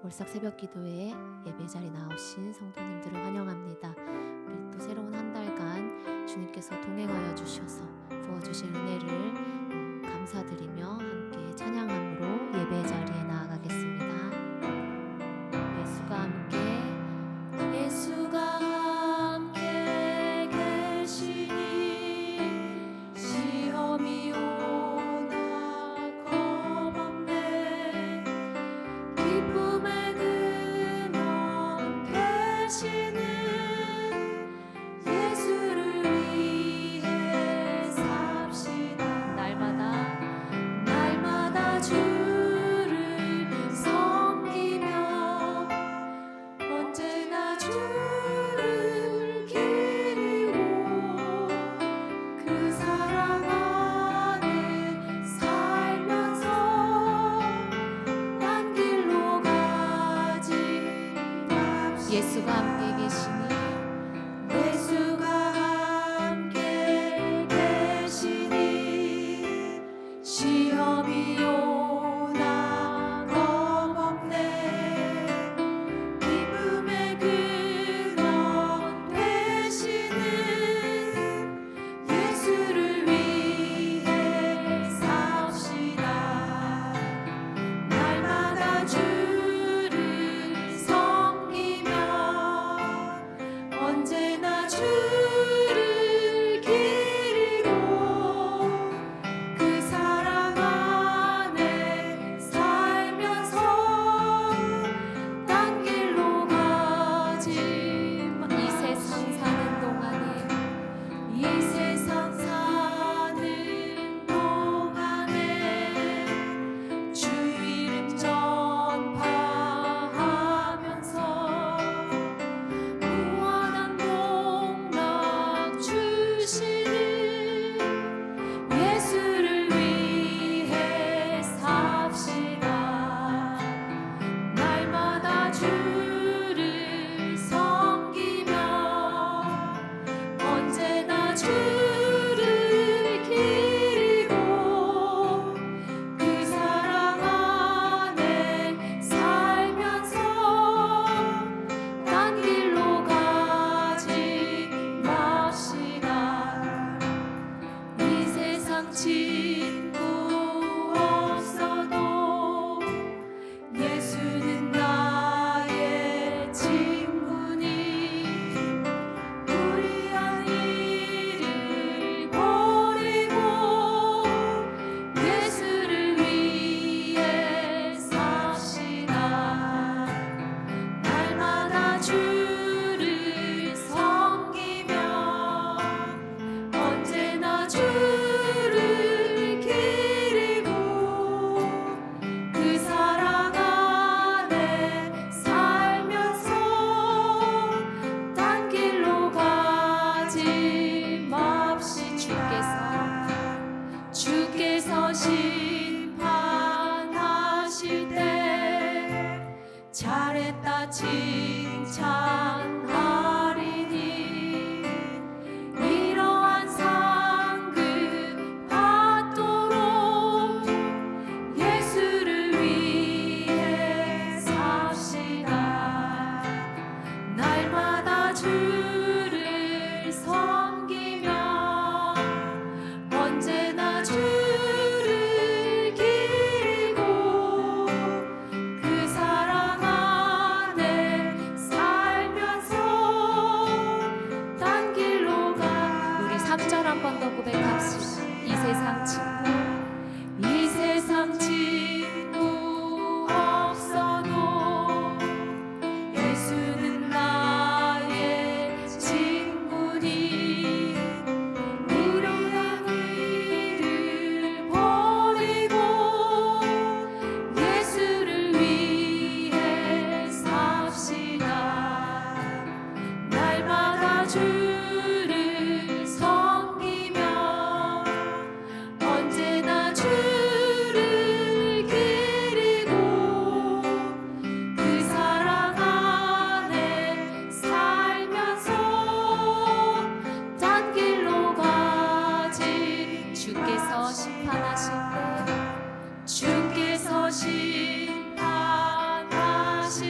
월삭 새벽기도에 예배 자리 나오신 성도님들을 환영합니다. 우리 또 새로운 한 달간 주님께서 동행하여 주셔서 부어주실 은혜를 감사드리며 함께 찬양함으로 예배 자리에 나아가겠습니다. 예수가 함께 계시니 시험이 오나 겁없네. 기쁨의 근원 되시는 예수를 위해 삽시다. 날마다 주를 섬기며 언제나 주를 기리고 그 사랑 안에 살면서 딴 길로 가지 맙시다. 예수가 함께 계시니 시험이 오나 겁없네. 기쁨의 근원 되시는 예수를 위해 삽시다. 날마다 주를 섬기며 언제나 주를 기리고 그 사랑 안에 살면서 딴 길로 가지 마. 이 세상 사는 동안에 주 이름 전파하면서 무한한 복락 주시는 예수를 위해 삽시다. 날마다 주를 섬기며 언제나 주를 기리고 그 사랑 안에 살면서 딴 길로 가지 맙시다. 이 세상 친구 없어도 예수는 나의 친구니 불의한 일을 버리고 예수를 위해 삽시다. 날마다 주를 섬기며 언제나 주를 기리고 그 사랑 안에 살면서 딴 길로 가지 맙시. 주께서 심판하실 때 잘했다 칭찬하리니 이러한 상급 받도록 예수를 위해 삽시다. 날마다 주를 섬기며 언제나 주를 기리고 그 사랑 안에 살면서 딴 길로 가. 우리 3절 한 번 더 고백합시다. 이 세상 친구 없어도 예수는 나의 친구니 불의한 일을 버리고 예수를 위해 삽시다. 날마다 주를 섬기며 언제나 주를 기리고 그 사랑 안에 살면서 딴 길로 가지. 주께서 심판하실 때 심판하실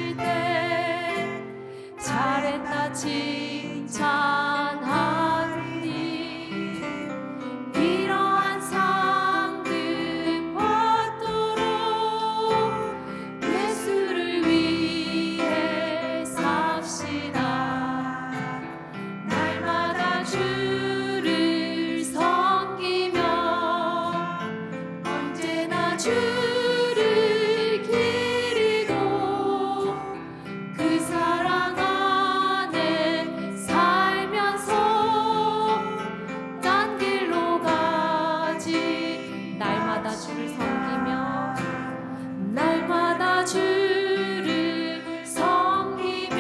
칭찬하니 이러한 상급 받도록 예수를 위해 삽시다. 날마다 주를 섬기며 언제나 주를 기리고 그 사랑 안에 살면서 딴 길로 가지. 날마다 주를 섬기며 날마다 주를 섬기며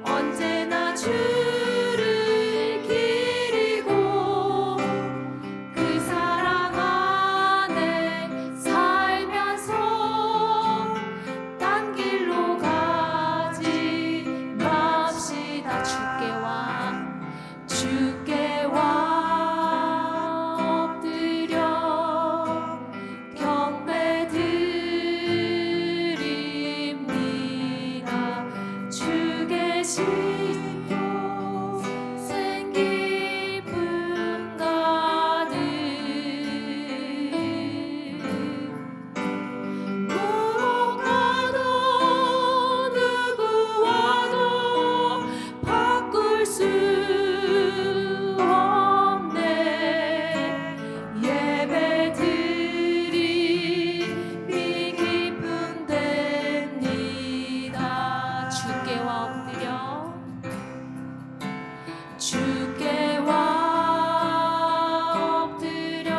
언제나 주를 기리고 그 사랑 안에 살면서 딴 길로 가지 맙시다. 주께 와 엎드려 경배드립니다. 주 계신 곳 생기쁨 가득 무엇과도 누구와도 바꿀 수 없네. 예배드림이 기쁨 됩니다. 주께 와 엎드려 주께 와 엎드려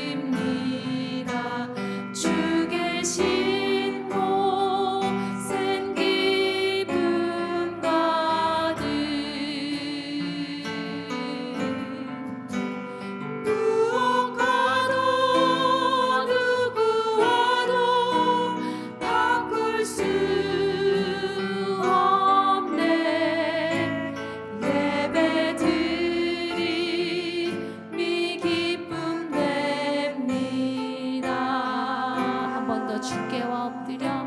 경배드립니다. 주 계신 곳엔 기쁨 가득 무엇과도 누구와도 바꿀 수 없네. 예배드림이 기쁨 됩니다. 한 번 더 주께 와 엎드려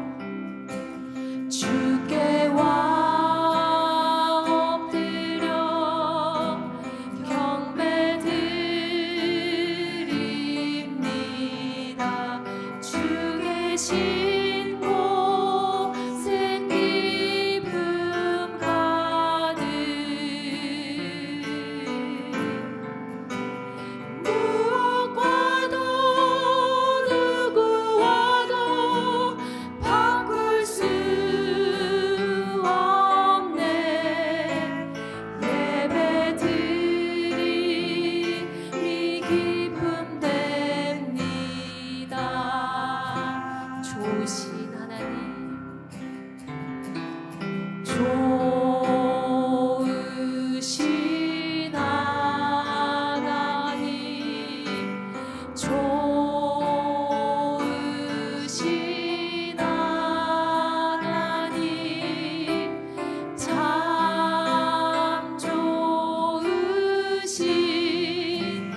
주께 와 엎드려 경배드립니다. 주 계신 곳엔 기쁨 가득 무엇과도 누구와도 바꿀 수 없네. 예배드림이 기쁨 됩니다. 좋으신 하나님, 좋으신 하나님, 좋으신 하나님, 참 좋으신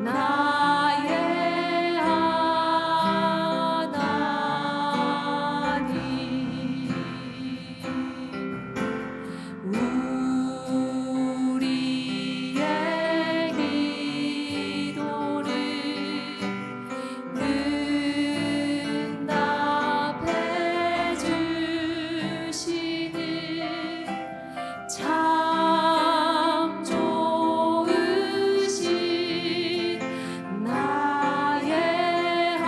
나의 하나님. 우리의 기도를 응답해 주시는 참 좋으신 나의 하나님.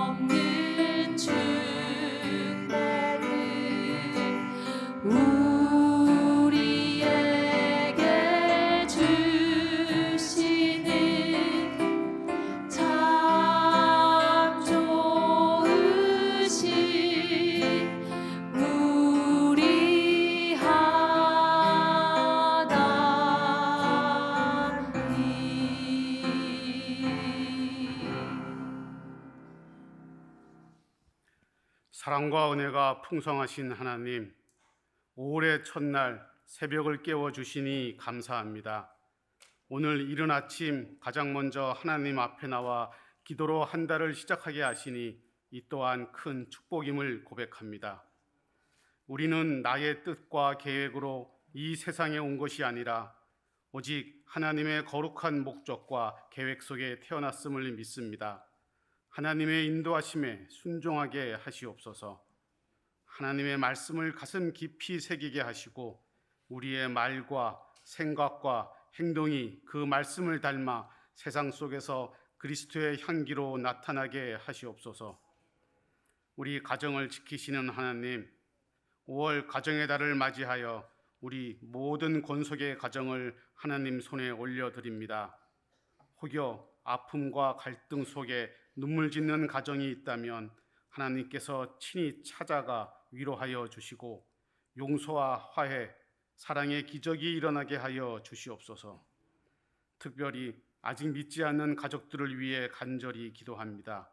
한없는 축복을 우리에게 주시는 참 좋으신 우리 하나님. 사랑과 은혜가 풍성하신 하나님, 올해 첫날 새벽을 깨워주시니 감사합니다. 오늘 이른 아침 가장 먼저 하나님 앞에 나와 기도로 한 달을 시작하게 하시니 이 또한 큰 축복임을 고백합니다. 우리는 나의 뜻과 계획으로 이 세상에 온 것이 아니라 오직 하나님의 거룩한 목적과 계획 속에 태어났음을 믿습니다. 하나님의 인도하심에 순종하게 하시옵소서. 하나님의 말씀을 가슴 깊이 새기게 하시고 우리의 말과 생각과 행동이 그 말씀을 닮아 세상 속에서 그리스도의 향기로 나타나게 하시옵소서. 우리 가정을 지키시는 하나님, 5월 가정의 달을 맞이하여 우리 모든 권속의 가정을 하나님 손에 올려드립니다. 혹여 아픔과 갈등 속에 눈물 짓는 가정이 있다면 하나님께서 친히 찾아가 위로하여 주시고 용서와 화해, 사랑의 기적이 일어나게 하여 주시옵소서. 특별히 아직 믿지 않는 가족들을 위해 간절히 기도합니다.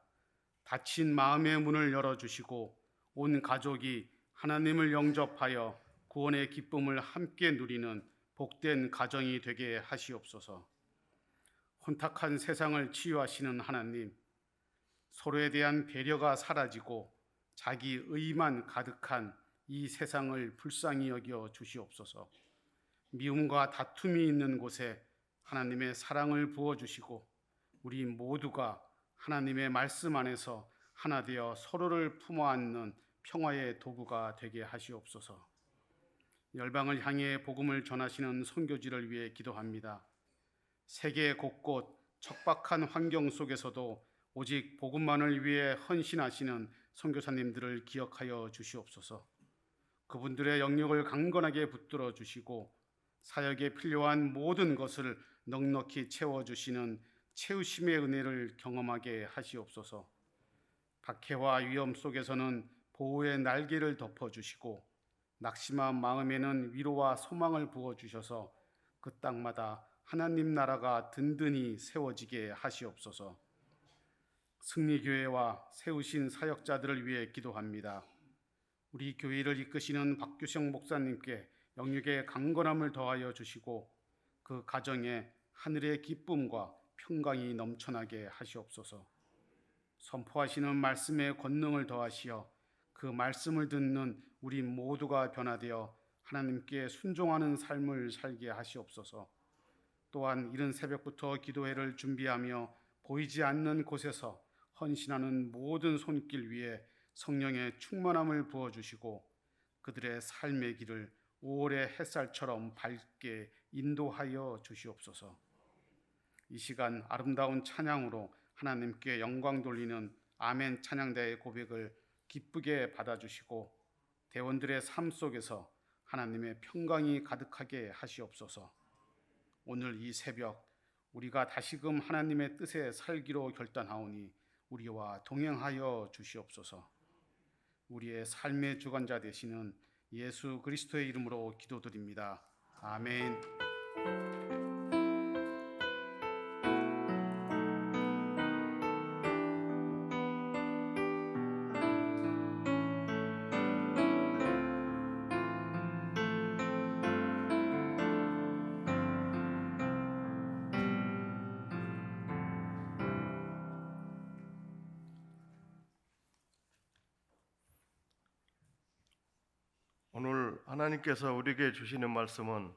닫힌 마음의 문을 열어주시고 온 가족이 하나님을 영접하여 구원의 기쁨을 함께 누리는 복된 가정이 되게 하시옵소서. 혼탁한 세상을 치유하시는 하나님, 서로에 대한 배려가 사라지고 자기 의만 가득한 이 세상을 불쌍히 여겨 주시옵소서. 미움과 다툼이 있는 곳에 하나님의 사랑을 부어주시고 우리 모두가 하나님의 말씀 안에서 하나 되어 서로를 품어 안는 평화의 도구가 되게 하시옵소서. 열방을 향해 복음을 전하시는 선교지를 위해 기도합니다. 세계 곳곳 척박한 환경 속에서도 오직 복음만을 위해 헌신하시는 선교사님들을 기억하여 주시옵소서. 그분들의 영역을 강건하게 붙들어 주시고 사역에 필요한 모든 것을 넉넉히 채워주시는 채우심의 은혜를 경험하게 하시옵소서. 박해와 위험 속에서는 보호의 날개를 덮어주시고 낙심한 마음에는 위로와 소망을 부어주셔서 그 땅마다 하나님 나라가 든든히 세워지게 하시옵소서. 승리교회와 세우신 사역자들을 위해 기도합니다. 우리 교회를 이끄시는 박규성 목사님께 영육의 강건함을 더하여 주시고 그 가정에 하늘의 기쁨과 평강이 넘쳐나게 하시옵소서. 선포하시는 말씀의 권능을 더하시어 그 말씀을 듣는 우리 모두가 변화되어 하나님께 순종하는 삶을 살게 하시옵소서. 또한 이른 새벽부터 기도회를 준비하며 보이지 않는 곳에서 헌신하는 모든 손길 위에 성령의 충만함을 부어주시고 그들의 삶의 길을 5월의 햇살처럼 밝게 인도하여 주시옵소서. 이 시간 아름다운 찬양으로 하나님께 영광 돌리는 아멘 찬양대의 고백을 기쁘게 받아주시고 대원들의 삶 속에서 하나님의 평강이 가득하게 하시옵소서. 오늘 이 새벽 우리가 다시금 하나님의 뜻에 살기로 결단하오니 우리와 동행하여 주시옵소서. 우리의 삶의 주관자 되시는 예수 그리스도의 이름으로 기도드립니다. 아멘. 오늘 하나님께서 우리에게 주시는 말씀은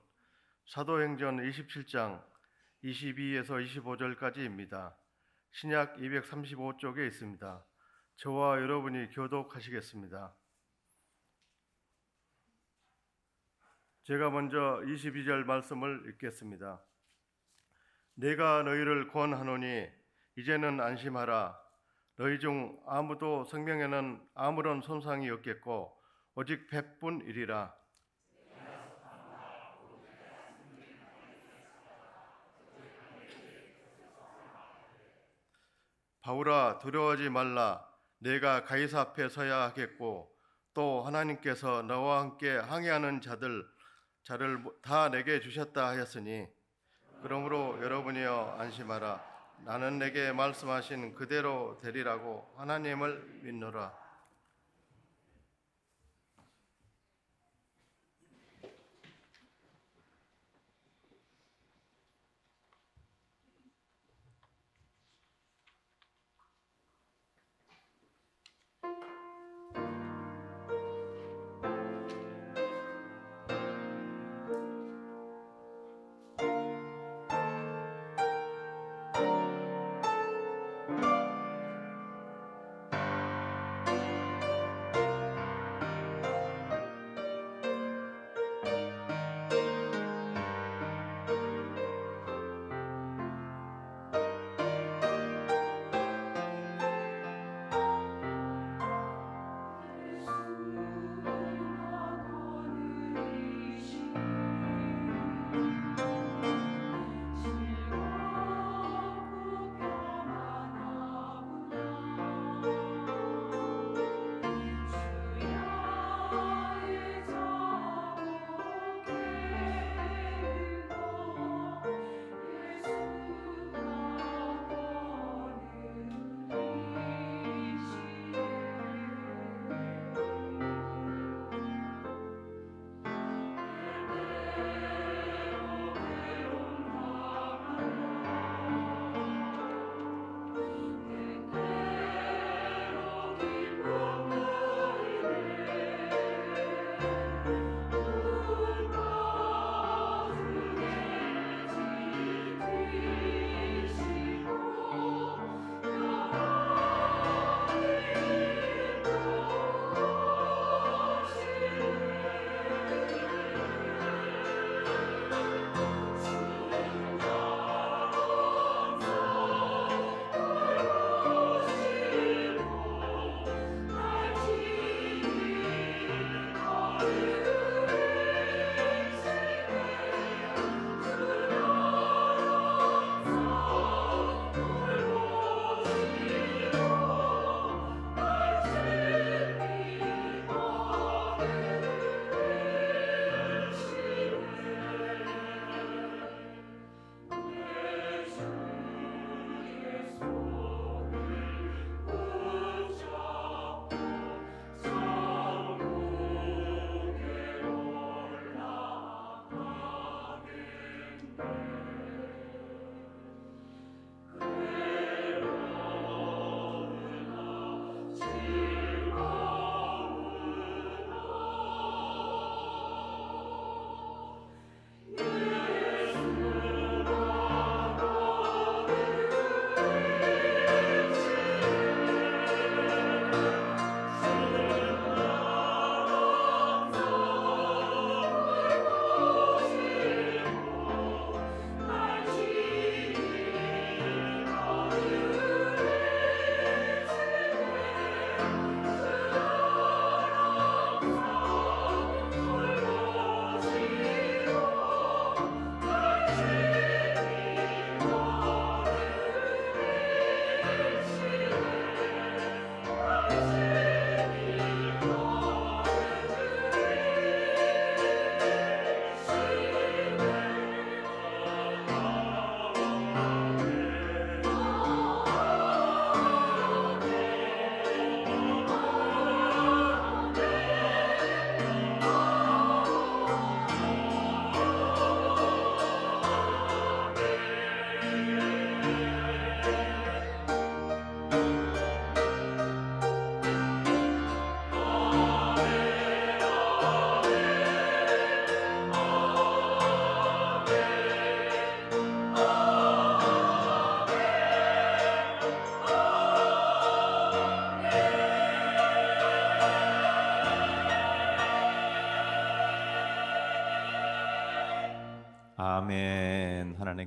사도행전 27장 22에서 25절까지입니다. 신약 235쪽에 있습니다. 저와 여러분이 교독하시겠습니다. 제가 먼저 22절 말씀을 읽겠습니다. 내가 너희를 권하노니 이제는 안심하라. 너희 중 아무도 생명에는 아무런 손상이 없겠고 오직 백분이리라. 바울아, 두려워하지 말라. 내가 가이사 앞에 서야 하겠고 또 하나님께서 너와 함께 항해하는 자를 다 내게 주셨다 하였으니 그러므로 여러분이여 안심하라. 나는 내게 말씀하신 그대로 되리라고 하나님을 믿노라.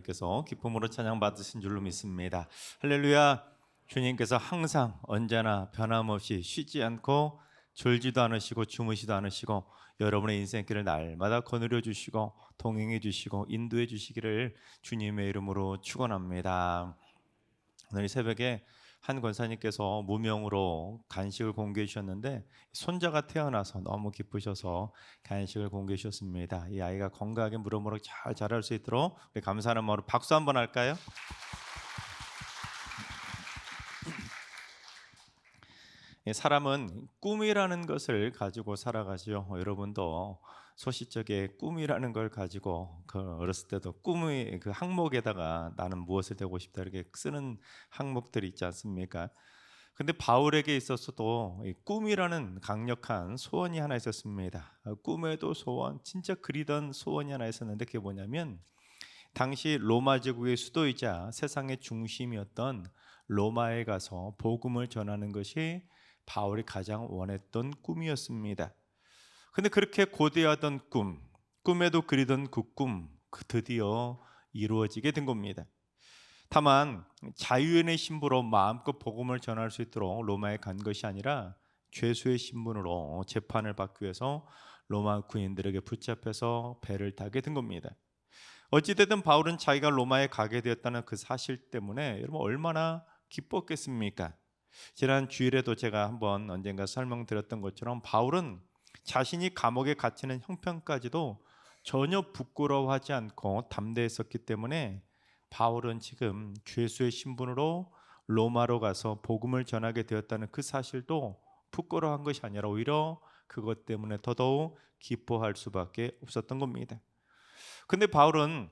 목사님께서 기쁨으로 찬양 받으신 줄로 믿습니다. 할렐루야. 주님께서 항상 언제나 변함없이 쉬지 않고 졸지도 않으시고 주무시도 않으시고 여러분의 인생길을 날마다 거느려 주시고 동행해 주시고 인도해 주시기를 주님의 이름으로 축원합니다. 오늘 새벽에 한 권사님께서 무명으로 간식을 공개해 주셨는데 손자가 태어나서 너무 기쁘셔서 간식을 공개해 주셨습니다. 이 아이가 건강하게 무럭무럭 잘 자랄 수 있도록 우리 감사하는 마음으로 박수 한번 할까요? 사람은 꿈이라는 것을 가지고 살아가죠. 여러분도 소시적에 꿈이라는 걸 가지고 어렸을 때도 꿈의 그 항목에다가 나는 무엇을 되고 싶다 이렇게 쓰는 항목들이 있지 않습니까? 근데 바울에게 있어서도 이 꿈이라는 강력한 소원이 하나 있었습니다. 꿈에도 소원, 진짜 그리던 소원이 하나 있었는데 그게 뭐냐면 당시 로마 제국의 수도이자 세상의 중심이었던 로마에 가서 복음을 전하는 것이 바울이 가장 원했던 꿈이었습니다. 근데 그렇게 고대하던 꿈에도 그리던 그 꿈, 드디어 이루어지게 된 겁니다. 다만 자유인의 신부로 마음껏 복음을 전할 수 있도록 로마에 간 것이 아니라 죄수의 신분으로 재판을 받기 위해서 로마 군인들에게 붙잡혀서 배를 타게 된 겁니다. 어찌됐든 바울은 자기가 로마에 가게 되었다는 그 사실 때문에 여러분 얼마나 기뻤겠습니까? 지난 주일에도 제가 한번 언젠가 설명드렸던 것처럼 바울은 자신이 감옥에 갇히는 형편까지도 전혀 부끄러워하지 않고 담대했었기 때문에 바울은 지금 죄수의 신분으로 로마로 가서 복음을 전하게 되었다는 그 사실도 부끄러워한 것이 아니라 오히려 그것 때문에 더더욱 기뻐할 수밖에 없었던 겁니다. 근데 바울은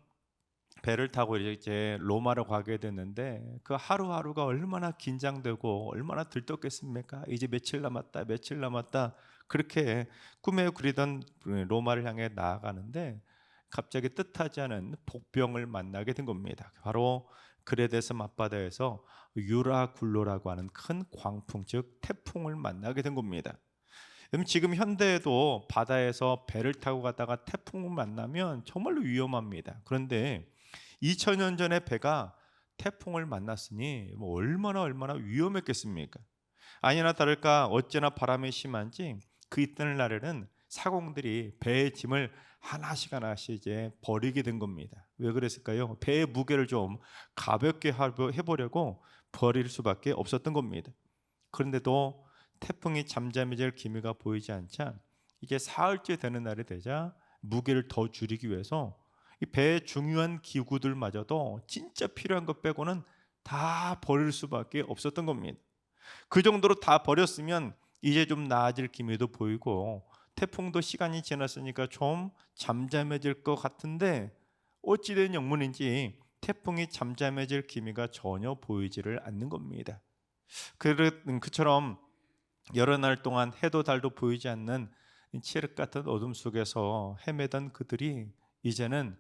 배를 타고 이제 로마로 가게 됐는데 그 하루하루가 얼마나 긴장되고 얼마나 들떴겠습니까? 이제 며칠 남았다 그렇게 꿈에 그리던 로마를 향해 나아가는데 갑자기 뜻하지 않은 복병을 만나게 된 겁니다. 바로 그레데스 앞바다에서 유라굴로라고 하는 큰 광풍 즉 태풍을 만나게 된 겁니다. 지금 현대에도 바다에서 배를 타고 가다가 태풍을 만나면 정말로 위험합니다. 그런데 2000년 전에 배가 태풍을 만났으니 얼마나 위험했겠습니까? 아니나 다를까 어찌나 바람이 심한지 그 이튿날에는 사공들이 배의 짐을 하나씩 이제 버리게 된 겁니다. 왜 그랬을까요? 배의 무게를 좀 가볍게 해보려고 버릴 수밖에 없었던 겁니다. 그런데도 태풍이 잠잠해질 기미가 보이지 않자 이제 사흘째 되는 날이 되자 무게를 더 줄이기 위해서 이 배의 중요한 기구들마저도 진짜 필요한 것 빼고는 다 버릴 수밖에 없었던 겁니다. 그 정도로 다 버렸으면 이제 좀 나아질 기미도 보이고 태풍도 시간이 지났으니까 좀 잠잠해질 것 같은데 어찌된 영문인지 태풍이 잠잠해질 기미가 전혀 보이지를 않는 겁니다. 그처럼 여러 날 동안 해도 달도 보이지 않는 칠흑 같은 어둠 속에서 헤매던 그들이 이제는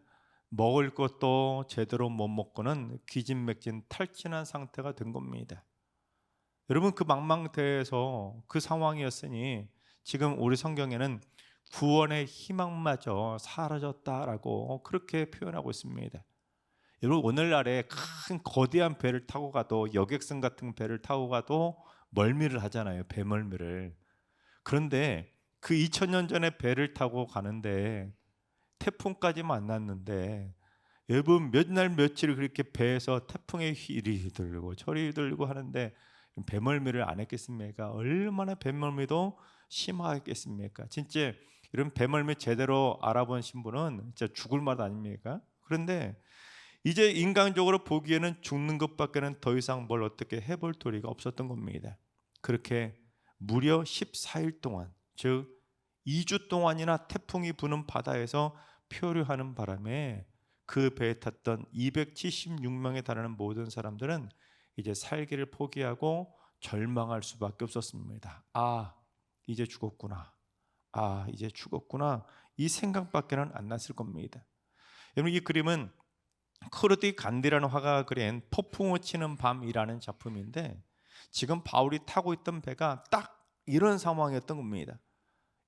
먹을 것도 제대로 못 먹고는 기진맥진 탈진한 상태가 된 겁니다. 여러분 그 망망대해에서 그 상황이었으니 지금 우리 성경에는 구원의 희망마저 사라졌다라고 그렇게 표현하고 있습니다. 여러분 오늘날에 큰 거대한 배를 타고 가도 여객선 같은 배를 타고 가도 멀미를 하잖아요. 배멀미를. 그런데 그 2000년 전에 배를 타고 가는데 태풍까지 만났는데 여러분 몇 날 며칠 그렇게 배에서 태풍에 이리 휘둘리고 저리 휘둘리고 하는데 배멀미를 안 했겠습니까? 얼마나 배멀미도 심하겠습니까? 진짜 이런 배멀미 제대로 알아본 신분은 진짜 죽을 맛 아닙니까? 그런데 이제 인간적으로 보기에는 죽는 것밖에는 더 이상 뭘 어떻게 해볼 도리가 없었던 겁니다. 그렇게 무려 14일 동안 즉 2주 동안이나 태풍이 부는 바다에서 표류하는 바람에 그 배에 탔던 276명에 달하는 모든 사람들은 이제 살기를 포기하고 절망할 수밖에 없었습니다. 이제 죽었구나. 이제 죽었구나. 이 생각밖에는 안 났을 겁니다. 여러분 이 그림은 크루디 간디라는 화가가 그린 폭풍우 치는 밤이라는 작품인데 지금 바울이 타고 있던 배가 딱 이런 상황이었던 겁니다.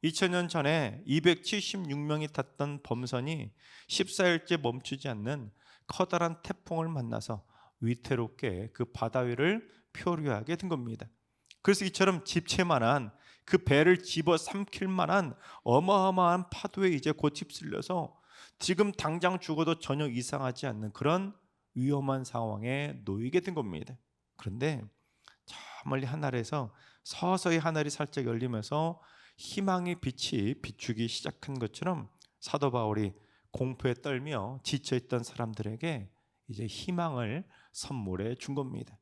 2000년 전에 276명이 탔던 범선이 14일째 멈추지 않는 커다란 태풍을 만나서 위태롭게 그 바다 위를 표류하게 된 겁니다. 그래서 이처럼 집채만한 그 배를 집어삼킬 만한 어마어마한 파도에 이제 곧 휩쓸려서 지금 당장 죽어도 전혀 이상하지 않는 그런 위험한 상황에 놓이게 된 겁니다. 그런데 저 멀리 하늘에서 서서히 하늘이 살짝 열리면서 희망의 빛이 비추기 시작한 것처럼 사도 바울이 공포에 떨며 지쳐있던 사람들에게 이제 희망을 선물해 준 겁니다.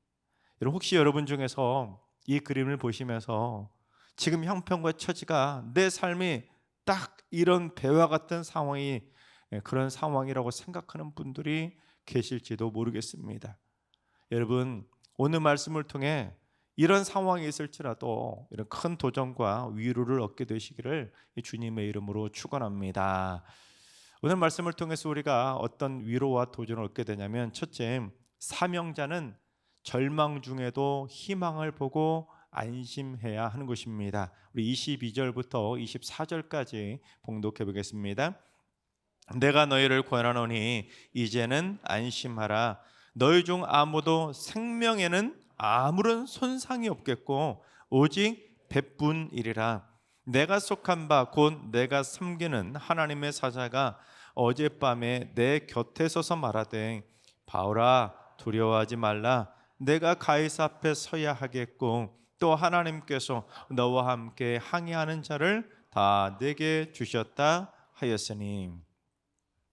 여러분, 혹시 여러분 중에서 이 그림을 보시면서 지금 형편과 처지가 내 삶이 딱 이런 배와 같은 상황이 그런 상황이라고 생각하는 분들이 계실지도 모르겠습니다. 여러분, 오늘 말씀을 통해 이런 상황이 있을지라도 이런 큰 도전과 위로를 얻게 되시기를 주님의 이름으로 축원합니다. 오늘 말씀을 통해서 우리가 어떤 위로와 도전을 얻게 되냐면, 첫째, 사명자는 절망 중에도 희망을 보고 안심해야 하는 것입니다. 우리 22절부터 24절까지 봉독해 보겠습니다. 내가 너희를 권하노니 이제는 안심하라. 너희 중 아무도 생명에는 아무런 손상이 없겠고 오직 배뿐이리라. 내가 속한 바 곧 내가 섬기는 하나님의 사자가 어젯밤에 내 곁에 서서 말하되, 바울아 두려워하지 말라. 내가 가이사 앞에 서야 하겠고 또 하나님께서 너와 함께 항해하는 자를 다 내게 주셨다 하였으니.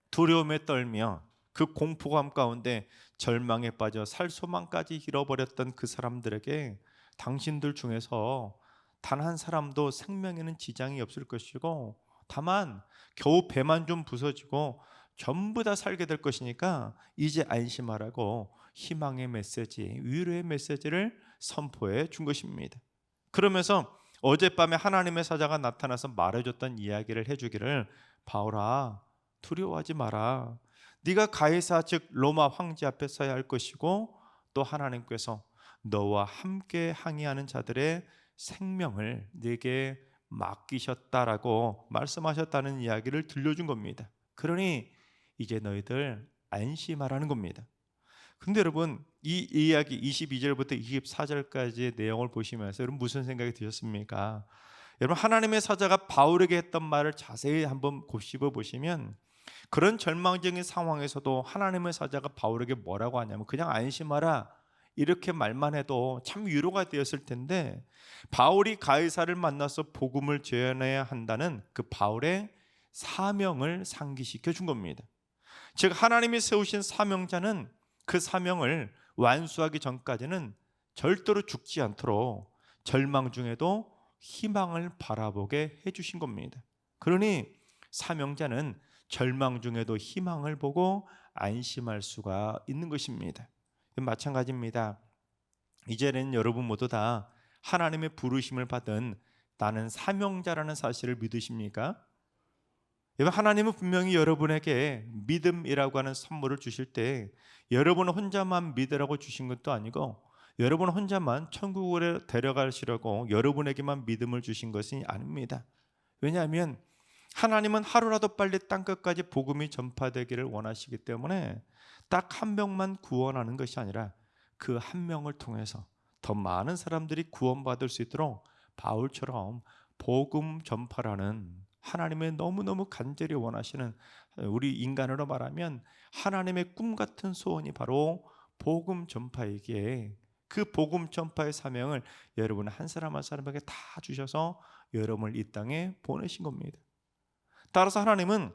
두려움에 떨며 그 공포감 가운데 절망에 빠져 살 소망까지 잃어버렸던 그 사람들에게 당신들 중에서 단 한 사람도 생명에는 지장이 없을 것이고 다만 겨우 배만 좀 부서지고 전부 다 살게 될 것이니까 이제 안심하라고 희망의 메시지, 위로의 메시지를 선포해 준 것입니다. 그러면서 어젯밤에 하나님의 사자가 나타나서 말해줬던 이야기를 해주기를, 바울아 두려워하지 마라. 네가 가이사 즉 로마 황제 앞에 서야 할 것이고 또 하나님께서 너와 함께 항해하는 자들의 생명을 네게 맡기셨다라고 말씀하셨다는 이야기를 들려준 겁니다. 그러니 이제 너희들 안심하라는 겁니다. 근데 여러분, 이 이야기 22절부터 24절까지의 내용을 보시면서 여러분 무슨 생각이 드셨습니까? 여러분, 하나님의 사자가 바울에게 했던 말을 자세히 한번 곱씹어 보시면 그런 절망적인 상황에서도 하나님의 사자가 바울에게 뭐라고 하냐면 그냥 안심하라 이렇게 말만 해도 참 위로가 되었을 텐데, 바울이 가이사를 만나서 복음을 전해야 한다는 그 바울의 사명을 상기시켜 준 겁니다. 즉 하나님이 세우신 사명자는 그 사명을 완수하기 전까지는 절대로 죽지 않도록 절망 중에도 희망을 바라보게 해주신 겁니다. 그러니 사명자는 절망 중에도 희망을 보고 안심할 수가 있는 것입니다. 마찬가지입니다. 이제는 여러분 모두 다 하나님의 부르심을 받은 나는 사명자라는 사실을 믿으십니까? 하나님은 분명히 여러분에게 믿음이라고 하는 선물을 주실 때 여러분 혼자만 믿으라고 주신 것도 아니고 여러분 혼자만 천국으로 데려가시려고 여러분에게만 믿음을 주신 것이 아닙니다. 왜냐하면 하나님은 하루라도 빨리 땅끝까지 복음이 전파되기를 원하시기 때문에 딱 한 명만 구원하는 것이 아니라 그 한 명을 통해서 더 많은 사람들이 구원받을 수 있도록 바울처럼 복음 전파라는 하나님의 너무너무 간절히 원하시는, 우리 인간으로 말하면 하나님의 꿈 같은 소원이 바로 복음 전파이기에 그 복음 전파의 사명을 여러분 한 사람 한 사람에게 다 주셔서 여러분을 이 땅에 보내신 겁니다. 따라서 하나님은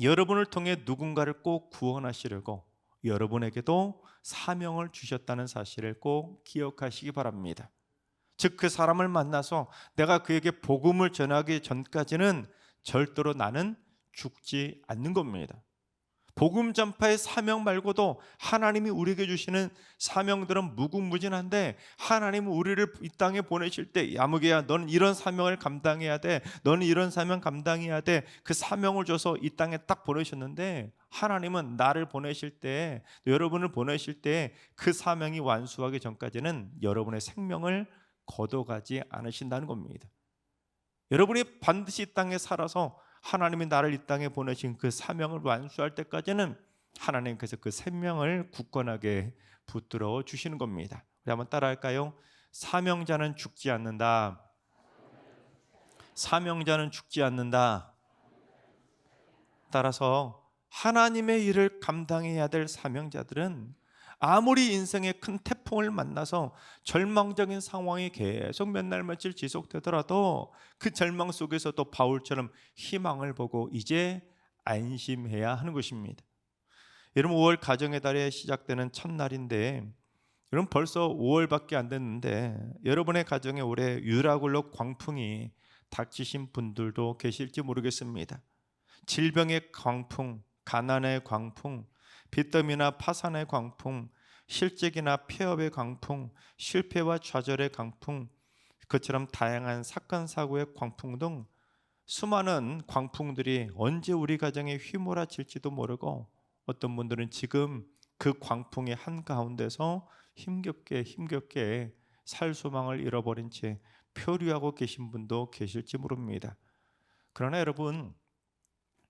여러분을 통해 누군가를 꼭 구원하시려고 여러분에게도 사명을 주셨다는 사실을 꼭 기억하시기 바랍니다. 즉 그 사람을 만나서 내가 그에게 복음을 전하기 전까지는 절대로 나는 죽지 않는 겁니다. 복음 전파의 사명 말고도 하나님이 우리에게 주시는 사명들은 무궁무진한데 하나님은 우리를 이 땅에 보내실 때 야무개야 너는 이런 사명을 감당해야 돼, 너는 이런 사명 감당해야 돼, 그 사명을 줘서 이 땅에 딱 보내셨는데 하나님은 나를 보내실 때, 여러분을 보내실 때 그 사명이 완수하기 전까지는 여러분의 생명을 거둬가지 않으신다는 겁니다. 여러분이 반드시 이 땅에 살아서 하나님이 나를 이 땅에 보내신 그 사명을 완수할 때까지는 하나님께서 그 생명을 굳건하게 붙들어 주시는 겁니다. 우리 한번 따라할까요? 사명자는 죽지 않는다. 사명자는 죽지 않는다. 따라서 하나님의 일을 감당해야 될 사명자들은 아무리 인생의 큰 태풍을 만나서 절망적인 상황이 계속 몇 날 며칠 지속되더라도 그 절망 속에서도 바울처럼 희망을 보고 이제 안심해야 하는 것입니다. 여러분, 5월 가정의 달에 시작되는 첫날인데 여러분, 벌써 5월밖에 안 됐는데 여러분의 가정에 올해 유라굴로 광풍이 닥치신 분들도 계실지 모르겠습니다. 질병의 광풍, 가난의 광풍, 빚더미나 파산의 광풍, 실직이나 폐업의 광풍, 실패와 좌절의 광풍, 그처럼 다양한 사건 사고의 광풍 등 수많은 광풍들이 언제 우리 가정에 휘몰아칠지도 모르고 어떤 분들은 지금 그 광풍의 한가운데서 힘겹게 살 소망을 잃어버린 채 표류하고 계신 분도 계실지 모릅니다. 그러나 여러분,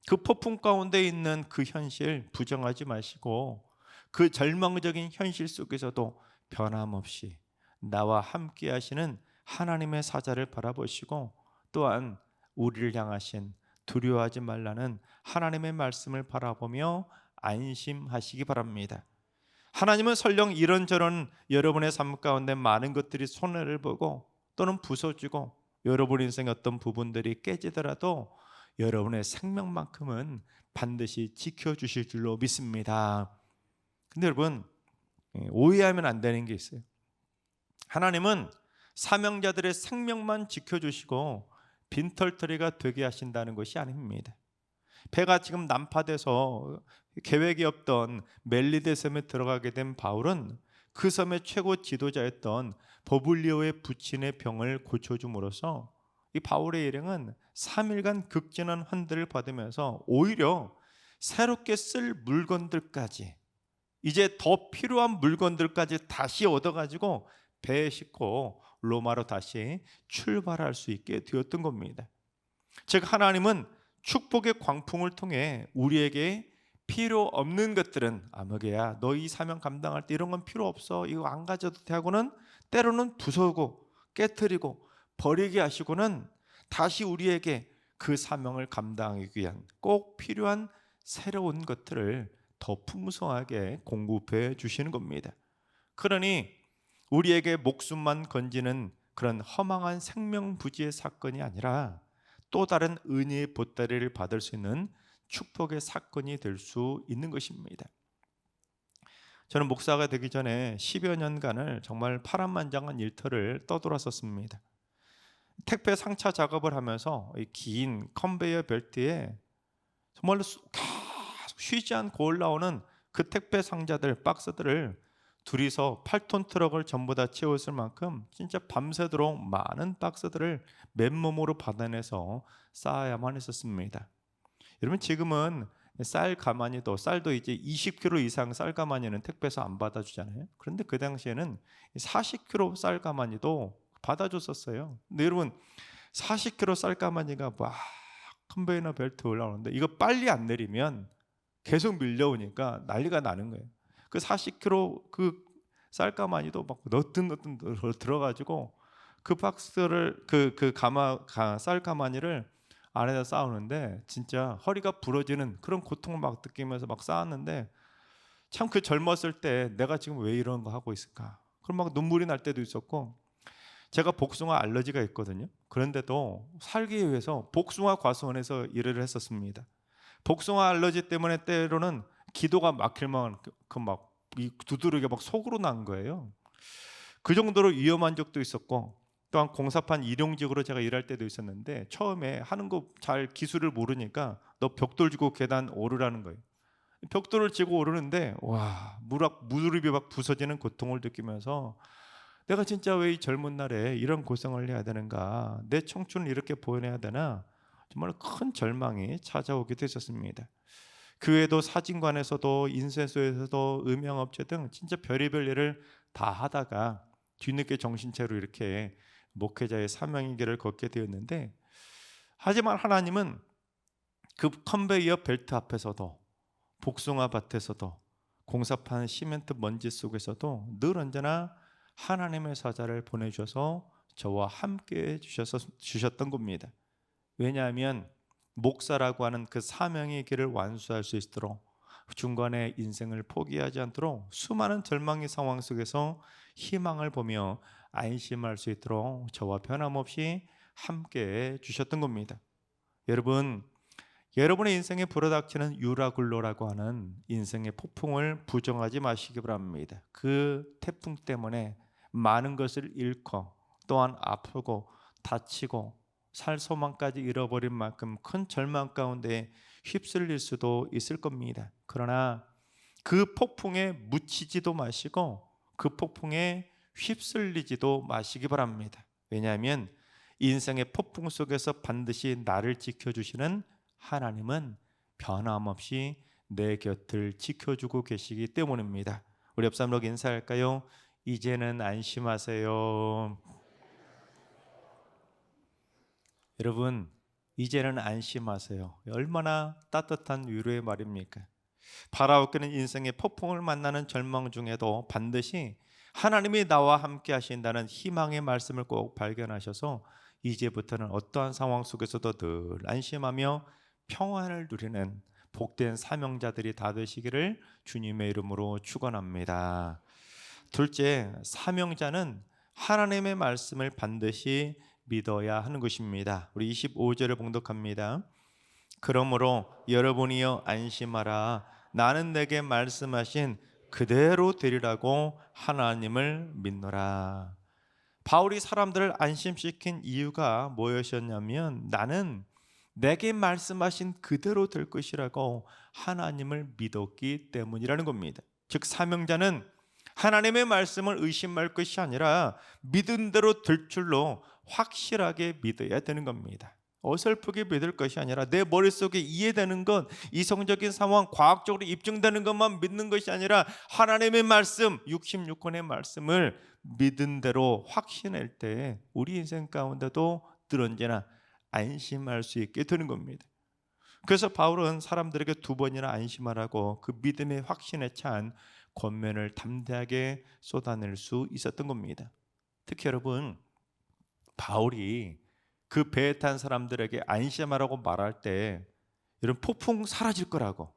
그 폭풍 가운데 있는 그 현실 부정하지 마시고 그 절망적인 현실 속에서도 변함없이 나와 함께 하시는 하나님의 사자를 바라보시고 또한 우리를 향하신 두려워하지 말라는 하나님의 말씀을 바라보며 안심하시기 바랍니다. 하나님은 설령 이런저런 여러분의 삶 가운데 많은 것들이 손해를 보고 또는 부서지고 여러분 인생의 어떤 부분들이 깨지더라도 여러분의 생명만큼은 반드시 지켜주실 줄로 믿습니다. 근데 여러분, 오해하면 안 되는 게 있어요. 하나님은 사명자들의 생명만 지켜주시고 빈털터리가 되게 하신다는 것이 아닙니다. 배가 지금 난파돼서 계획이 없던 멜리데 섬에 들어가게 된 바울은 그 섬의 최고 지도자였던 버블리오의 부친의 병을 고쳐줌으로써 이 바울의 일행은 3일간 극진한 환대를 받으면서 오히려 새롭게 쓸 물건들까지, 이제 더 필요한 물건들까지 다시 얻어가지고 배에 싣고 로마로 다시 출발할 수 있게 되었던 겁니다. 즉 하나님은 축복의 광풍을 통해 우리에게 필요 없는 것들은 아무개야 너 이 사명 감당할 때 이런 건 필요 없어, 이거 안 가져도 돼 하고는 때로는 부수고 깨트리고 버리게 하시고는 다시 우리에게 그 사명을 감당하기 위한 꼭 필요한 새로운 것들을 더 풍성하게 공급해 주시는 겁니다. 그러니 우리에게 목숨만 건지는 그런 허망한 생명부지의 사건이 아니라 또 다른 은혜의 보따리를 받을 수 있는 축복의 사건이 될 수 있는 것입니다. 저는 목사가 되기 전에 10여 년간을 정말 파란만장한 일터를 떠돌았었습니다. 택배 상차 작업을 하면서 이 긴 컨베이어 벨트에 정말로 계속 쉬지 않고 올라오는 그 택배 상자들, 박스들을 둘이서 8톤 트럭을 전부 다 채웠을 만큼 진짜 밤새도록 많은 박스들을 맨몸으로 받아내서 쌓아야만 했었습니다. 여러분, 지금은 쌀 가마니도, 쌀도 이제 20kg 이상 쌀 가마니는 택배에서 안 받아주잖아요. 그런데 그 당시에는 40kg 쌀 가마니도 받아줬었어요. 근데 여러분, 40kg 쌀 가마니가 막 컨베이너 벨트 올라오는데 이거 빨리 안 내리면 계속 밀려오니까 난리가 나는 거예요. 그 40kg 그 쌀가마니도 막 너뜬 들어가지고 그 박스를 쌀가마니를 안에다 쌓았는데 진짜 허리가 부러지는 그런 고통을 막 느끼면서 막 쌓았는데 참 그 젊었을 때 내가 지금 왜 이런 거 하고 있을까? 그럼 막 눈물이 날 때도 있었고, 제가 복숭아 알러지가 있거든요. 그런데도 살기 위해서 복숭아 과수원에서 일을 했었습니다. 복숭아 알러지 때문에 때로는 기도가 막힐 만한 막 두드러기가 막 속으로 난 거예요. 그 정도로 위험한 적도 있었고, 또한 공사판 일용직으로 제가 일할 때도 있었는데 처음에 하는 거 잘 기술을 모르니까 너 벽돌 지고 계단 오르라는 거예요. 벽돌을 지고 오르는데 와, 무릎이 막 부서지는 고통을 느끼면서 내가 진짜 왜 이 젊은 날에 이런 고생을 해야 되는가, 내 청춘을 이렇게 보내야 되나, 정말 큰 절망이 찾아오기도 했었습니다. 그 외에도 사진관에서도 인쇄소에서도 음향업체 등 진짜 별의별 일을 다 하다가 뒤늦게 정신차로 이렇게 목회자의 사명의 길을 걷게 되었는데, 하지만 하나님은 그 컨베이어 벨트 앞에서도 복숭아 밭에서도 공사판 시멘트 먼지 속에서도 늘 언제나 하나님의 사자를 보내주셔서 저와 함께 주셨던 겁니다. 왜냐하면 목사라고 하는 그 사명의 길을 완수할 수 있도록 중간에 인생을 포기하지 않도록 수많은 절망의 상황 속에서 희망을 보며 안심할 수 있도록 저와 변함없이 함께 주셨던 겁니다. 여러분, 여러분의 인생에 불어닥치는 유라굴로라고 하는 인생의 폭풍을 부정하지 마시기 바랍니다. 그 태풍 때문에 많은 것을 잃고 또한 아프고 다치고 살 소망까지 잃어버린 만큼 큰 절망 가운데 휩쓸릴 수도 있을 겁니다. 그러나 그 폭풍에 묻히지도 마시고 그 폭풍에 휩쓸리지도 마시기 바랍니다. 왜냐하면 인생의 폭풍 속에서 반드시 나를 지켜주시는 하나님은 변함없이 내 곁을 지켜주고 계시기 때문입니다. 우리 옆 사람과 인사할까요? 이제는 안심하세요. 여러분, 이제는 안심하세요. 얼마나 따뜻한 위로의 말입니까? 바라옵기는 인생의 폭풍을 만나는 절망 중에도 반드시 하나님이 나와 함께 하신다는 희망의 말씀을 꼭 발견하셔서 이제부터는 어떠한 상황 속에서도 늘 안심하며 평안을 누리는 복된 사명자들이 다 되시기를 주님의 이름으로 축원합니다. 둘째, 사명자는 하나님의 말씀을 반드시 믿어야 하는 것입니다. 우리 25절을 봉독합니다. 그러므로 여러분이여 안심하라. 나는 내게 말씀하신 그대로 되리라고 하나님을 믿노라. 바울이 사람들을 안심시킨 이유가 무엇이었냐면 나는 내게 말씀하신 그대로 될 것이라고 하나님을 믿었기 때문이라는 겁니다. 즉 사명자는 하나님의 말씀을 의심할 것이 아니라 믿은 대로 될 줄로 확실하게 믿어야 되는 겁니다. 어설프게 믿을 것이 아니라 내 머릿속에 이해되는 것, 이성적인 상황, 과학적으로 입증되는 것만 믿는 것이 아니라 하나님의 말씀, 66권의 말씀을 믿은 대로 확신할 때 우리 인생 가운데도 늘 언제나 안심할 수 있게 되는 겁니다. 그래서 바울은 사람들에게 2번이나 안심하라고 그 믿음의 확신에 찬 권면을 담대하게 쏟아낼 수 있었던 겁니다. 특히 여러분, 바울이 그 배에 탄 사람들에게 안심하라고 말할 때 이런 폭풍 사라질 거라고,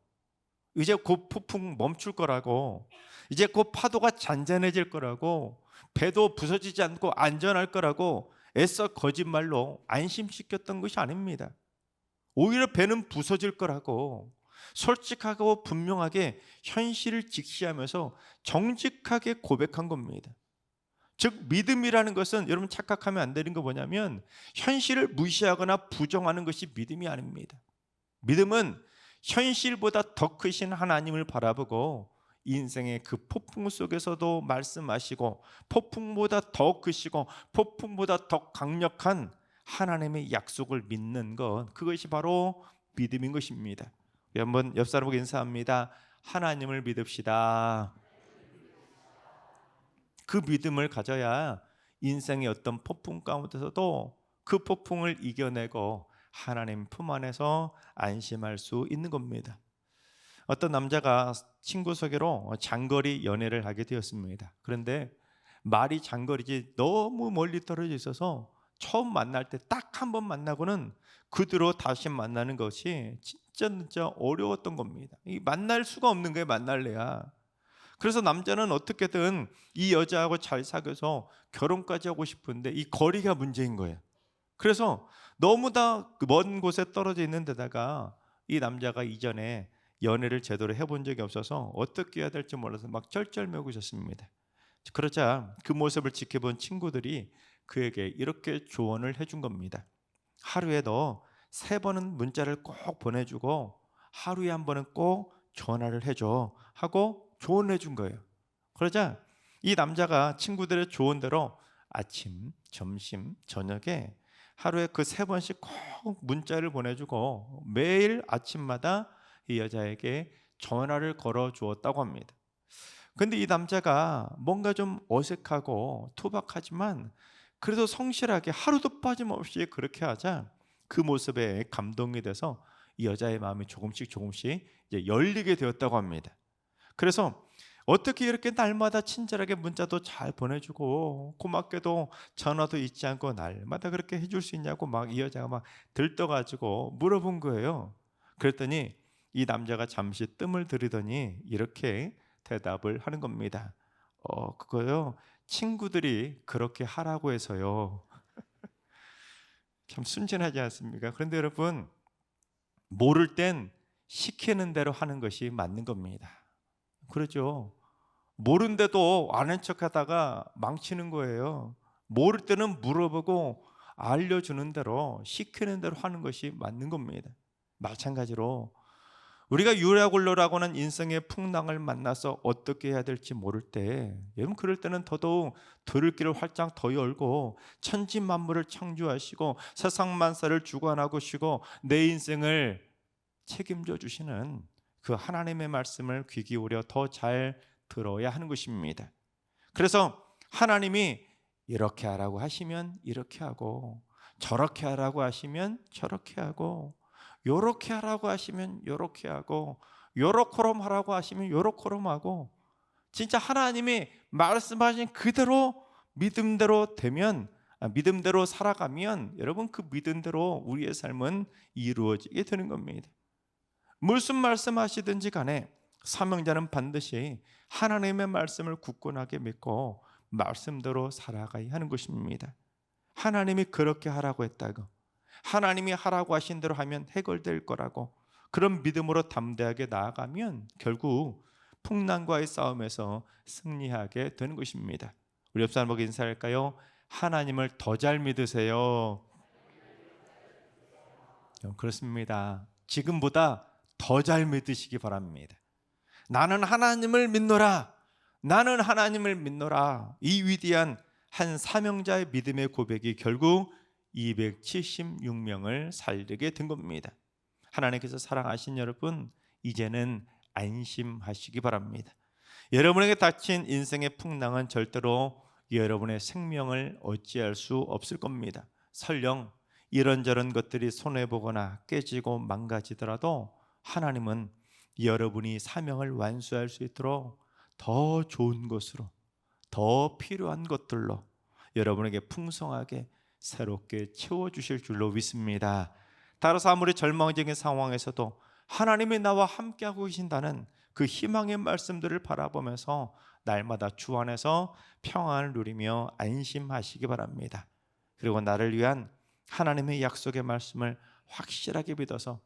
이제 곧 폭풍 멈출 거라고, 이제 곧 파도가 잔잔해질 거라고, 배도 부서지지 않고 안전할 거라고 애써 거짓말로 안심시켰던 것이 아닙니다. 오히려 배는 부서질 거라고 솔직하고 분명하게 현실을 직시하면서 정직하게 고백한 겁니다. 즉 믿음이라는 것은 여러분 착각하면 안 되는 거 뭐냐면 현실을 무시하거나 부정하는 것이 믿음이 아닙니다. 믿음은 현실보다 더 크신 하나님을 바라보고 인생의 그 폭풍 속에서도 말씀하시고 폭풍보다 더 크시고 폭풍보다 더 강력한 하나님의 약속을 믿는 것, 그것이 바로 믿음인 것입니다. 우리 한번 옆 사람에게 인사합니다. 하나님을 믿읍시다. 그 믿음을 가져야 인생의 어떤 폭풍 가운데서도 그 폭풍을 이겨내고 하나님 품 안에서 안심할 수 있는 겁니다. 어떤 남자가 친구 소개로 장거리 연애를 하게 되었습니다. 그런데 말이 장거리지 너무 멀리 떨어져 있어서 처음 만날 때 딱 한 번 만나고는 그 뒤로 다시 만나는 것이 진짜 어려웠던 겁니다. 만날 수가 없는 거예요, 만날래야. 그래서 남자는 어떻게든 이 여자하고 잘 사귀어서 결혼까지 하고 싶은데 이 거리가 문제인 거예요. 그래서 너무나 먼 곳에 떨어져 있는 데다가 이 남자가 이전에 연애를 제대로 해본 적이 없어서 어떻게 해야 될지 몰라서 막 쩔쩔매고 있었습니다. 그러자 그 모습을 지켜본 친구들이 그에게 이렇게 조언을 해준 겁니다. 하루에 너 3번은 문자를 꼭 보내주고 하루에 한 번은 꼭 전화를 해줘 하고 조언해 준 거예요. 그러자 이 남자가 친구들의 조언대로 아침, 점심, 저녁에 하루에 그 3번씩 꼭 문자를 보내주고 매일 아침마다 이 여자에게 전화를 걸어 주었다고 합니다. 근데 이 남자가 뭔가 좀 어색하고 투박하지만 그래도 성실하게 하루도 빠짐없이 그렇게 하자 그 모습에 감동이 돼서 이 여자의 마음이 조금씩 이제 열리게 되었다고 합니다. 그래서 어떻게 이렇게 날마다 친절하게 문자도 잘 보내주고 고맙게도 전화도 잊지 않고 날마다 그렇게 해줄 수 있냐고 막 이 여자가 막 들떠가지고 물어본 거예요. 그랬더니 이 남자가 잠시 뜸을 들이더니 이렇게 대답을 하는 겁니다. 그거요, 친구들이 그렇게 하라고 해서요. 참 순진하지 않습니까? 그런데 여러분, 모를 땐 시키는 대로 하는 것이 맞는 겁니다. 그렇죠? 모른데도 아는 척하다가 망치는 거예요. 모를 때는 물어보고 알려주는 대로 시키는 대로 하는 것이 맞는 겁니다. 마찬가지로 우리가 유라굴로라고는 인생의 풍랑을 만나서 어떻게 해야 될지 모를 때, 여러분 그럴 때는 더더욱 들을 길을 활짝 더 열고 천지 만물을 창조하시고 세상 만사를 주관하시고 내 인생을 책임져 주시는 그 하나님의 말씀을 귀 기울여 더 잘 들어야 하는 것입니다. 그래서 하나님이 이렇게 하라고 하시면 이렇게 하고, 저렇게 하라고 하시면 저렇게 하고, 요렇게 하라고 하시면 요렇게 하고, 요렇게럼 하라고 하시면 요렇게럼 하고, 진짜 하나님이 말씀하신 그대로 믿음대로 되면, 믿음대로 살아가면 여러분 그 믿음대로 우리의 삶은 이루어지게 되는 겁니다. 무슨 말씀하시든지 간에 사명자는 반드시 하나님의 말씀을 굳건하게 믿고 말씀대로 살아가야 하는 것입니다. 하나님이 그렇게 하라고 했다고, 하나님이 하라고 하신 대로 하면 해결될 거라고, 그런 믿음으로 담대하게 나아가면 결국 풍랑과의 싸움에서 승리하게 되는 것입니다. 우리 옆 사람에게 인사할까요? 하나님을 더 잘 믿으세요. 그렇습니다. 지금보다 더 잘 믿으시기 바랍니다. 나는 하나님을 믿노라, 나는 하나님을 믿노라. 이 위대한 한 사명자의 믿음의 고백이 결국 276명을 살리게 된 겁니다. 하나님께서 사랑하신 여러분, 이제는 안심하시기 바랍니다. 여러분에게 닥친 인생의 풍랑은 절대로 여러분의 생명을 어찌할 수 없을 겁니다. 설령 이런저런 것들이 손해보거나 깨지고 망가지더라도 하나님은 여러분이 사명을 완수할 수 있도록 더 좋은 것으로, 더 필요한 것들로 여러분에게 풍성하게 새롭게 채워주실 줄로 믿습니다. 따라서 아무리 절망적인 상황에서도 하나님이 나와 함께하고 계신다는 그 희망의 말씀들을 바라보면서 날마다 주 안에서 평안을 누리며 안심하시기 바랍니다. 그리고 나를 위한 하나님의 약속의 말씀을 확실하게 믿어서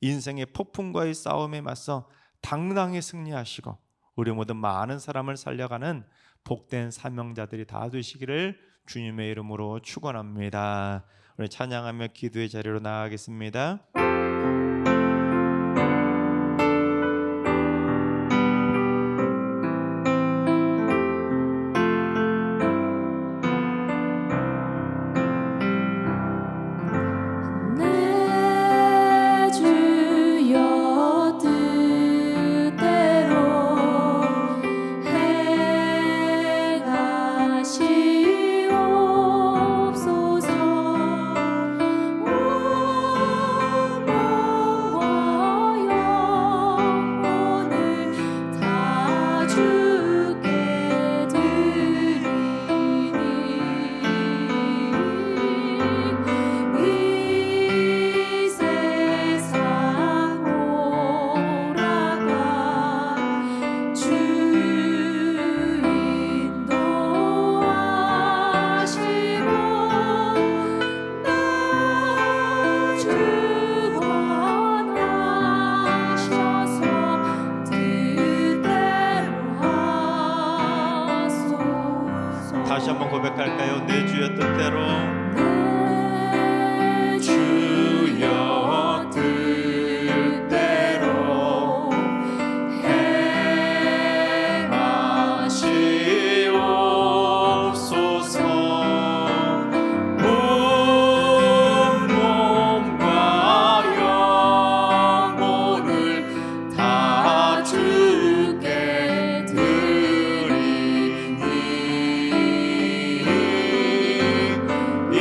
인생의 폭풍과의 싸움에 맞서 당당히 승리하시고 우리 모두 많은 사람을 살려가는 복된 사명자들이 다 되시기를 주님의 이름으로 축원합니다. 우리 찬양하며 기도의 자리로 나아가겠습니다. 내 주여 뜻대로 행하시옵소서. 다시 한번 고백할까요? 내 주여 뜻대로, 내 주여 뜻대로 행하시옵소서. 온 몸과 영혼을 다 주께 드리니 이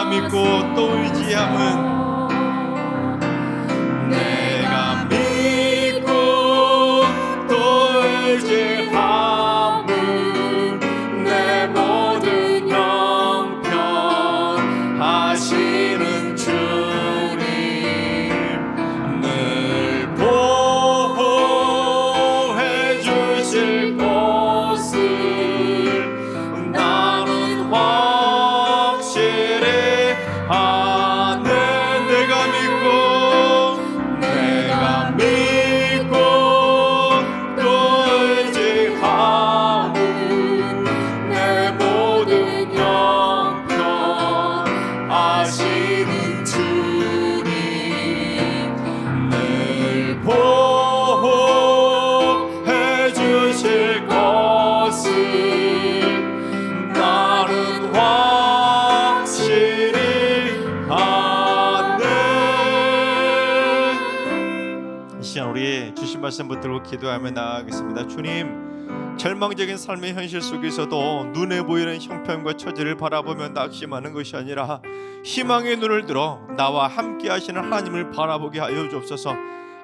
믿고 또 의지함은 내가 믿고 또 의지함은 내 모든 형편 하시는 주님 늘 보호해 주실 것을 나는 확실히 아네. 내가 믿고 또 의지함은 내 모든 형편 아시는 주님 늘 보호해 주실 것을 나는 확실히 아네. 이 시간 우리 주신 말씀 붙들고 기도하며 나아가겠습니다. 주님, 절망적인 삶의 현실 속에서도 눈에 보이는 형편과 처지를 바라보며 낙심하는 것이 아니라 희망의 눈을 들어 나와 함께 하시는 하나님을 바라보게 하여 주옵소서.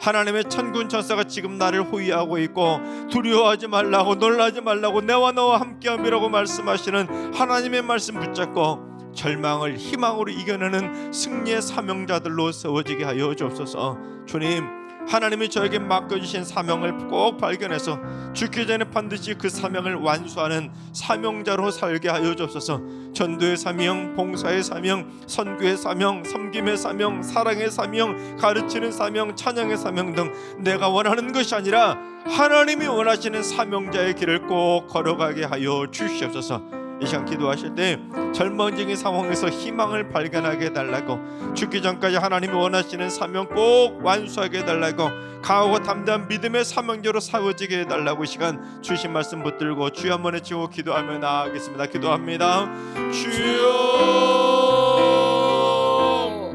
하나님의 천군 천사가 지금 나를 호위하고 있고 두려워하지 말라고 놀라지 말라고 내와 너와 함께함이라고 말씀하시는 하나님의 말씀 붙잡고 절망을 희망으로 이겨내는 승리의 사명자들로 세워지게 하여 주옵소서. 주님, 하나님이 저에게 맡겨주신 사명을 꼭 발견해서 죽기 전에 반드시 그 사명을 완수하는 사명자로 살게 하여 주옵소서. 전도의 사명, 봉사의 사명, 선교의 사명, 섬김의 사명, 사랑의 사명, 가르치는 사명, 찬양의 사명 등 내가 원하는 것이 아니라 하나님이 원하시는 사명자의 길을 꼭 걸어가게 하여 주시옵소서. 이 시간 기도하실 때 절망적인 상황에서 희망을 발견하게 해달라고, 죽기 전까지 하나님이 원하시는 사명 꼭 완수하게 해달라고, 강하고 담대한 믿음의 사명자로 세워지게 해달라고 이 시간 주신 말씀 붙들고 주여 한번 외치고 기도하며 나아가겠습니다. 기도합니다. 주여,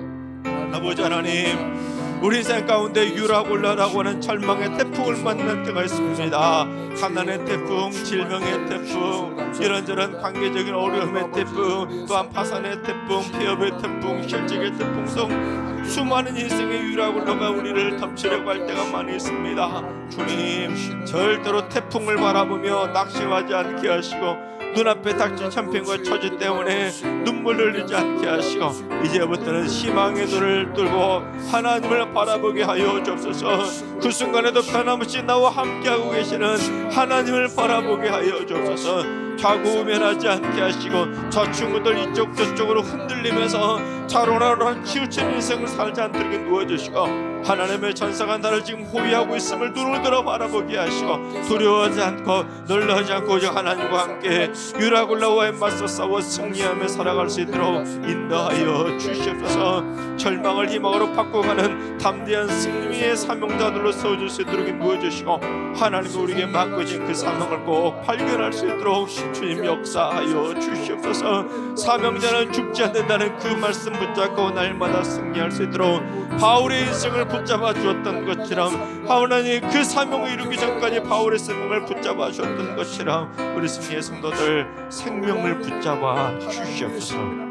아버지 하나님, 우리 인생 가운데 유라굴라라고 하는 절망의 태풍을 만날 때가 있습니다. 가난의 태풍, 질병의 태풍, 이런저런 관계적인 어려움의 태풍, 또한 파산의 태풍, 폐업의 태풍, 실직의 태풍 등 수많은 인생의 유라굴라가 우리를 덮치려고 할 때가 많이 있습니다. 주님, 절대로 태풍을 바라보며 낙심하지 않게 하시고 눈앞에 닥친 형편과 처지 때문에 눈물을 흘리지 않게 하시고 이제부터는 희망의 눈을 뜨고 하나님을 바라보게 하여 주옵소서. 그 순간에도 변함없이 나와 함께하고 계시는 하나님을 바라보게 하여 주옵소서. 좌고우면하지 않게 하시고 저 친구들 이쪽 저쪽으로 흔들리면서 자로라로 치우친 인생을 살지 않도록 누워주시고 하나님의 전사가 나를 지금 호위하고 있음을 눈을 들어 바라보게 하시고 두려워하지 않고 놀라지 않고 오직 하나님과 함께 유라굴라와의 맞서 싸워 승리하며 살아갈 수 있도록 인도하여 주시옵소서. 절망을 희망으로 바꿔가는 담대한 승리의 사명자들로 세워줄 수 있도록 인도해주시고 하나님이 우리에게 맡겨진 그 사명을 꼭 발견할 수 있도록 주님 역사하여 주시옵소서. 사명자는 죽지 않는다는 그 말씀 붙잡고 날마다 승리할 수 있도록 바울의 인생을 붙잡아 주었던 것처럼 하나님 그 사명을 이루기 전까지 바울의 생명을 붙잡아 주었던 것처럼 우리 승리의 성도들 생명을 붙잡아 주시옵소서.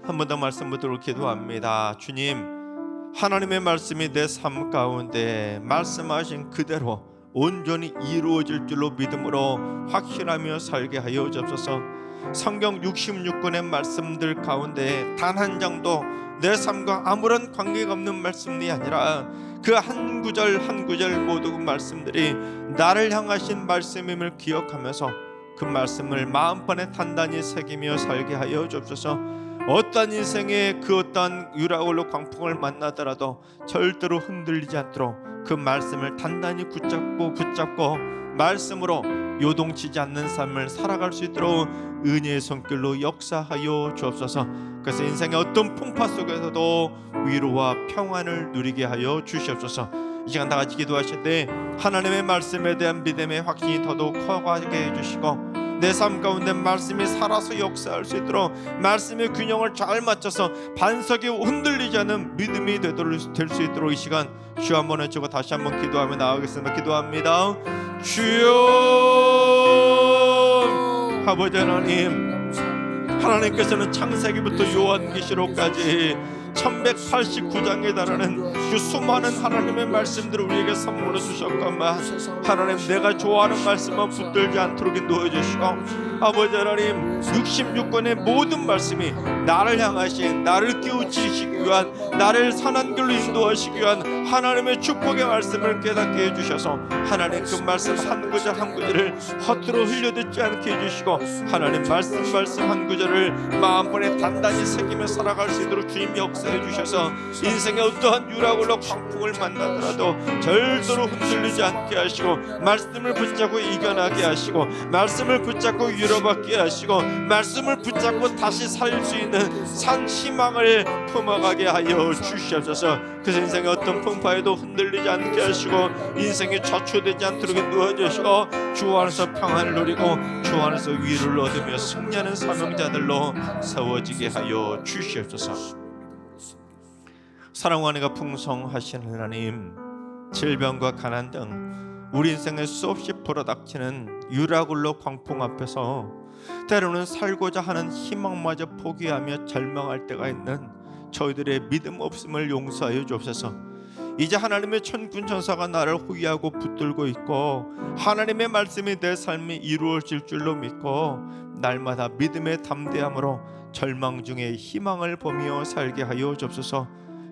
한 번 더 말씀 붙들고 기도합니다. 주님, 하나님의 말씀이 내 삶 가운데 말씀하신 그대로 온전히 이루어질 줄로 믿음으로 확신하며 살게 하여 주옵소서. 성경 66권의 말씀들 가운데 단 한 장도 내 삶과 아무런 관계가 없는 말씀이 아니라 그 한 구절 한 구절 모두 그 말씀들이 나를 향하신 말씀임을 기억하면서 그 말씀을 마음판에 단단히 새기며 살게 하여 주옵소서. 어떠한 인생의 그 어떠한 유라굴로 광풍을 만나더라도 절대로 흔들리지 않도록 그 말씀을 단단히 붙잡고 말씀으로 요동치지 않는 삶을 살아갈 수 있도록 은혜의 손길로 역사하여 주옵소서. 그래서 인생의 어떤 풍파 속에서도 위로와 평안을 누리게 하여 주시옵소서. 이 시간 다 같이 기도하실 때 하나님의 말씀에 대한 믿음의 확신이 더더욱 커가게 해주시고 내 삶 가운데 말씀이 살아서 역사할 수 있도록 말씀의 균형을 잘 맞춰서 반석이 흔들리지 않는 믿음이 될 수 있도록 이 시간 주여 한번 외치고 다시 한번 기도하며 나아가겠습니다. 기도합니다. 주여, 아버지 하나님, 하나님께서는 창세기부터 요한계시록까지 1189장에 달하는 그 수많은 하나님의 말씀들을 우리에게 선물로 주셨건만 하나님, 내가 좋아하는 말씀만 붙들지 않도록 인도해 주시고 아버지 하나님, 66권의 모든 말씀이 나를 향하신, 나를 깨우치시기 위한, 나를 선한 길로 인도하시기 위한 하나님의 축복의 말씀을 깨닫게 해주셔서 하나님, 그 말씀 한 구절 한 구절을 허투루 흘려듣지 않게 해주시고 하나님, 말씀 한 구절을 마음번에 단단히 새기며 살아갈 수 있도록 주님 역사해 주셔서 인생의 어떠한 유락으로 광풍을 만나더라도 절대로 흔들리지 않게 하시고 말씀을 붙잡고 이겨나게 하시고 말씀을 붙잡고 위로받게 하시고 말씀을 붙잡고 다시 살 수 있는 산 희망을 품어가게 하여 주시옵소서. 그 인생의 어떤 풍파에도 흔들리지 않게 하시고 인생이 좌초되지 않도록 인도하시고 주 안에서 평안을 누리고 주 안에서 위를 얻으며 승리하는 사명자들로 세워지게 하여 주시옵소서. 사랑과 은혜가 풍성하신 하나님, 질병과 가난 등 우리 인생에 수없이 불어닥치는 유라굴로 광풍 앞에서 때로는 살고자 하는 희망마저 포기하며 절망할 때가 있는 저희들의 믿음 없음을 용서하여 주옵소서. 이제 하나님의 천군 천사가 나를 호위하고 붙들고 있고 하나님의 말씀이 내 삶이 이루어질 줄로 믿고 날마다 믿음의 담대함으로 절망 중에 희망을 보며 살게 하여 주옵소서.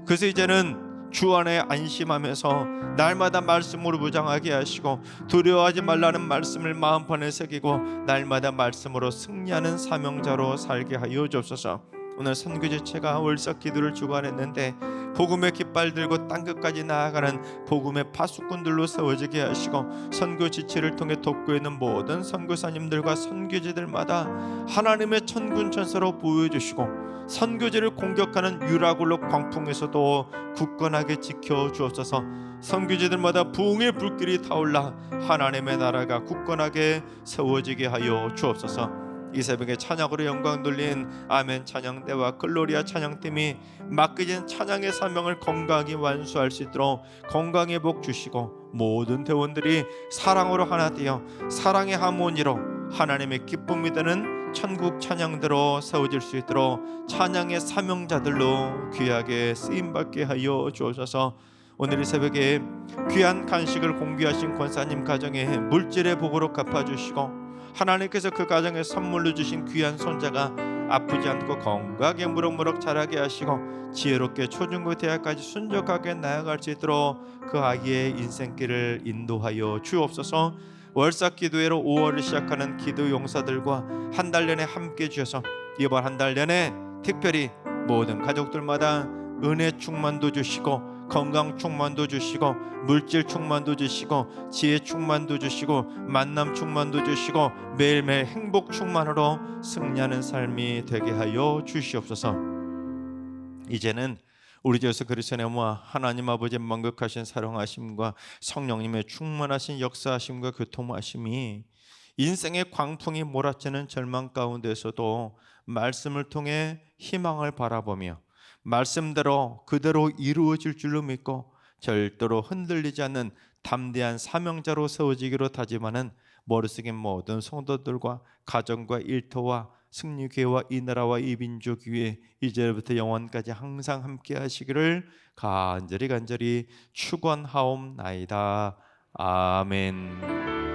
그래서 이제는 주 안에 안심하면서 날마다 말씀으로 무장하게 하시고 두려워하지 말라는 말씀을 마음판에 새기고 날마다 말씀으로 승리하는 사명자로 살게 하여 주옵소서. 오늘 선교지체가 월삭 기도를 주관했는데 복음의 깃발 들고 땅끝까지 나아가는 복음의 파수꾼들로 세워지게 하시고 선교 지체를 통해 돕고 있는 모든 선교사님들과 선교지들마다 하나님의 천군 천사로 보여주시고 선교지를 공격하는 유라굴로 광풍에서도 굳건하게 지켜주옵소서. 선교지들마다 부흥의 불길이 타올라 하나님의 나라가 굳건하게 세워지게 하여 주옵소서. 이 새벽에 찬양으로 영광 돌린 아멘 찬양대와 글로리아 찬양팀이 맡겨진 찬양의 사명을 건강히 완수할 수 있도록 건강의 복 주시고 모든 대원들이 사랑으로 하나 되어 사랑의 하모니로 하나님의 기쁨이 되는 천국 찬양대로 세워질 수 있도록 찬양의 사명자들로 귀하게 쓰임받게 하여 주옵소서. 오늘 이 새벽에 귀한 간식을 공개하신 권사님 가정에 물질의 복으로 갚아주시고 하나님께서 그 가정에 선물로 주신 귀한 손자가 아프지 않고 건강하게 무럭무럭 자라게 하시고 지혜롭게 초중고 대학까지 순적하게 나아갈 수 있도록 그 아이의 인생길을 인도하여 주옵소서. 월삭 기도회로 5월을 시작하는 기도 용사들과 한 달 내내 함께 주셔서 이번 한 달 내내 특별히 모든 가족들마다 은혜 충만도 주시고 건강 충만도 주시고 물질 충만도 주시고 지혜 충만도 주시고 만남 충만도 주시고 매일매일 행복 충만으로 승리하는 삶이 되게 하여 주시옵소서. 이제는 우리 주 예수 그리스도의 은혜와 하나님 아버지의 만극하신 사랑하심과 성령님의 충만하신 역사하심과 교통하심이 인생의 광풍이 몰아치는 절망 가운데서도 말씀을 통해 희망을 바라보며 말씀대로 그대로 이루어질 줄로 믿고 절대로 흔들리지 않는 담대한 사명자로 세워지기로 다짐하는 머리 숙인 모든 성도들과 가정과 일터와 승리교회와 이 나라와 이 민족 위에 이제부터 영원까지 항상 함께 하시기를 간절히 축원하옵나이다. 아멘.